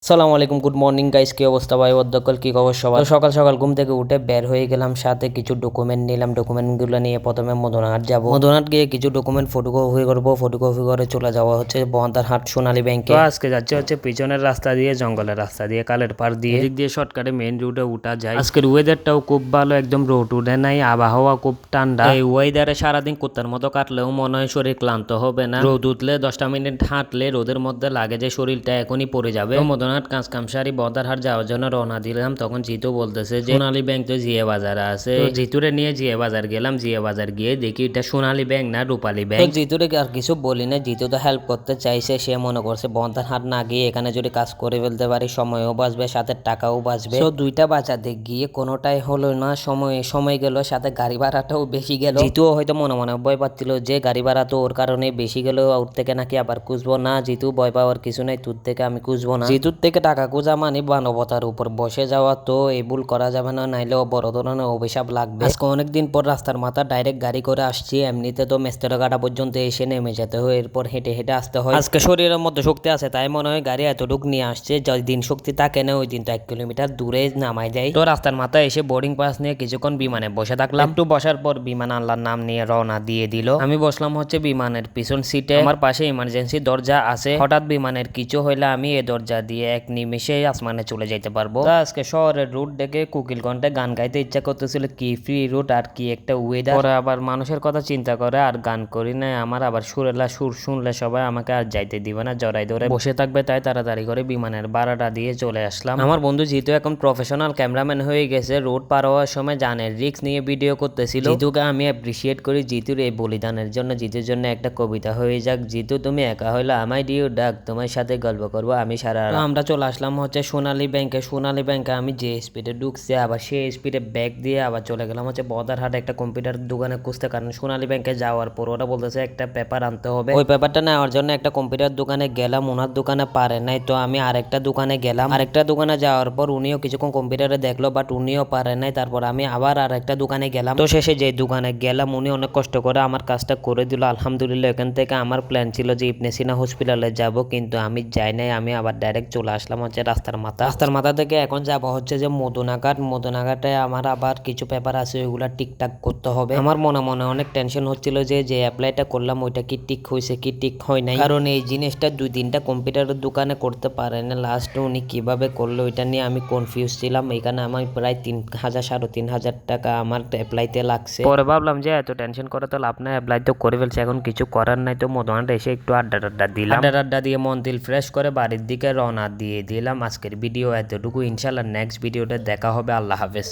সালামু আলাইকুম, good morning guys. কি অবস্থা ভাই? অধ্যকল কি খবর সবার? তো সকাল সকাল ঘুম থেকে উঠে বের হয়ে গেলাম, সাথে কিছু ডকুমেন্ট নিলাম। ডকুমেন্টগুলো নিয়ে প্রথমে মদনহাট যাব। মদনহাট গিয়ে কিছু ডকুমেন্ট ফটোকপি করবো, ফটোকপি করে চলে যাওয়া হচ্ছে বহদ্দারহাট সোনালী ব্যাংকে। তো আজকে যাচ্ছে হচ্ছে পিছনের রাস্তা দিয়ে, জঙ্গলের রাস্তা দিয়ে, কালের পাড় দিয়ে, এদিক দিয়ে শর্টকাটে মেইন রোডে উঠা যায়। আজকের ওয়েদারটাও খুব ভালো, একদম রোড উঠে নাই, আবহাওয়া খুব ঠান্ডা। এই ওয়েদারে সারাদিন কুত্তার মতো কাটলেও মনে হয় শরীর ক্লান্ত হবে না। রোদ উঠলে 10টা মিনিট হাঁটলে রোদের মধ্যে লাগে যে শরীরটা এখনই পড়ে যাবে। মদনহাট কাঁচকামসারি বহদ্দারহাট যাওয়ার জন্য রওনা দিলাম। তখন জিতু বলতেছে যে সোনালী ব্যাংক তো জিয়া বাজারে আছে। তো জিতুরে নিয়ে জিয়া বাজার গেলাম। জিয়া বাজার গিয়ে দেখি এটা সোনালী ব্যাংক না রূপালী ব্যাংক। জিতুরে আর কিছু বলি না, জিতু তো হেল্প করতে চাইছে। সে মনে করছে বহদ্দারহাট না গিয়ে এখানে যদি কাজ করে ফেলতে পারি সময়ও বাঁচবে, সাথে টাকাও বাঁচবে। তো দুইটা বাঁচাতে গিয়ে কোনোটাই হলো না। সময় গেল, সাথে গাড়ি ভাড়াটাও বেশি গেল। জিতুও হয়তো মনে মনে ভয় পাচ্ছিল যে গাড়ি ভাড়া তো ওর কারণে বেশি গেল, ওর থেকে নাকি আবার খুঁজবো না। জিতু ভয় পাওয়ার কিছু নাই, তোর থেকে আমি খুঁজবো না। জিতুর থেকে টাকা খোঁজা মানে মানবতার উপর বসে যাওয়া। তো এই ভুল করা যাবে না, নাইলে বড় ধরনের অভিশাপ লাগবে। আজকে অনেকদিন পর রাস্তার মাথা ডাইরেক্ট গাড়ি করে আসছি। এমনিতে তো মেস্তরঘাটা পর্যন্ত এসে নেমে যেতে হয়, এরপর হেঁটে হেঁটে আসতে হয়। আজকে শরীরের মধ্যে শক্তি আছে, তাই মনে হয় গাড়ি এতটুকু নিয়ে আসছে। দিন শক্তি থাকে না, ওই দিন তো 1 কিলোমিটার দূরে নামাই দেয়। তো রাস্তার মাথায় এসে বোর্ডিং পাস নিয়ে কিছুক্ষণ বিমানে বসে থাকলাম। একটু বসার পর বিমান আল্লাহর নাম নিয়ে রওনা দিয়ে দিল। আমি বসলাম হচ্ছে বিমানের পিছন সিটে। আমার পাশে ইমার্জেন্সি দরজা আছে। হঠাৎ বিমানের কিছু হইলে আমি এই দরজা দিয়ে এক নিমিষে আসমানে চলে যেতে পারবো। আজকে শহরের রুট দেখে কোকিল কণ্ঠে গান গাইতে ইচ্ছা করতেছিল। কি ফ্রি রুট আর কি একটা ওয়েদার। পরে আবার মানুষের কথা চিন্তা করে আর গান করি না। আমার আবার সুরেলা সুর শুনলে সবাই আমাকে আর যাইতে দিবে না, জড়াই ধরে বসে থাকবে। তাই তাড়াতাড়ি করে বিমানের ভাড়াটা দিয়ে চলে আসলাম। আমার বন্ধু যেহেতু এখন প্রফেশনাল ক্যামেরাম্যান হয়ে গেছে, রোড পার হওয়ার সময় জানের রিস্ক নিয়ে ভিডিও করতেছিল। জিতুকে আমি অ্যাপ্রিসিয়েট করি জিতুর এই বলিদানের জন্য। জিতুর জন্য একটা কবিতা হয়ে যাক। জিতু তুমি একা হইলে আমায় দিও ডাক, তোমার সাথে গল্প করবো আমি সারা। আমরা চলে আসলাম হচ্ছে সোনালী ব্যাংকে। সোনালী ব্যাংকে আমি যে স্পিডে ঢুকছি আবার সেই স্পিডে ব্যাগ দিয়ে আবার চলে গেলাম হচ্ছে বহদ্দারহাট একটা কম্পিউটার দোকানে খুঁজতে। কারণ সোনালী ব্যাংকে যাওয়ার পর ওরা বলতেছে একটা পেপার আনতে হবে। ওই পেপারটা নেওয়ার জন্য একটা কম্পিউটার দোকানে গেলাম। ওনার দোকানে পারে নাই, তো আমি আরেকটা দোকানে গেলাম। আরেকটা দোকানে যাওয়ার পর উনিও কিছুক্ষণ কম্পিউটারে দেখলো, বাট উনিও পারে নাই। তারপর আমি আবার আরেকটা দোকানে গেলাম। তো শেষে যে দোকানে গেলাম উনি অনেক কষ্ট করে আমার কাজটা করে দিল আলহামদুলিল্লাহ। এখান থেকে আমার প্ল্যান ছিল যে ইবনে সিনা হসপিটালে যাব, কিন্তু আমি যাই নাই। আমি আবার ডাইরেক্ট চলে আসলাম হচ্ছে রাস্তার মাথা থেকে। এখন যাব হচ্ছে যে মদনাঘাটে আমার আবার কিছু পেপার আছে, ওইগুলা ঠিকঠাক করতে হবে। আমার মনে মনে অনেক টেনশন হচ্ছিল যে অ্যাপ্লাইটা করলাম ওইটা কি ঠিক হয়েছে কি ঠিক হয় নাই। কারণ এই জিনিসটা 2-3টা কম্পিউটারের দোকানে করতে পারে না। লাস্টে উনি কিভাবে করলো ওইটা নিয়ে আমি কনফিউজ ছিলাম। এখানে আমার প্রায় 3,000 টাকা আমার অ্যাপ্লাইতে লাগছে। পরে ভাবলাম যে এত টেনশন করে তো লাভ নাই, অ্যাপ্লাই তো করে ফেলছে, এখন কিছু করার নাই। তো মদনহাট এসে একটু আড্ডা দিলাম। আড্ডা দিয়ে মন দিল ফ্রেশ করে বাড়ির দিকে রওনা দিয়ে দিলাম। আজকের ভিডিও এতটুকু, ইনশাল্লাহ নেক্সট ভিডিওতে দেখা হবে। আল্লাহ হাফেজ।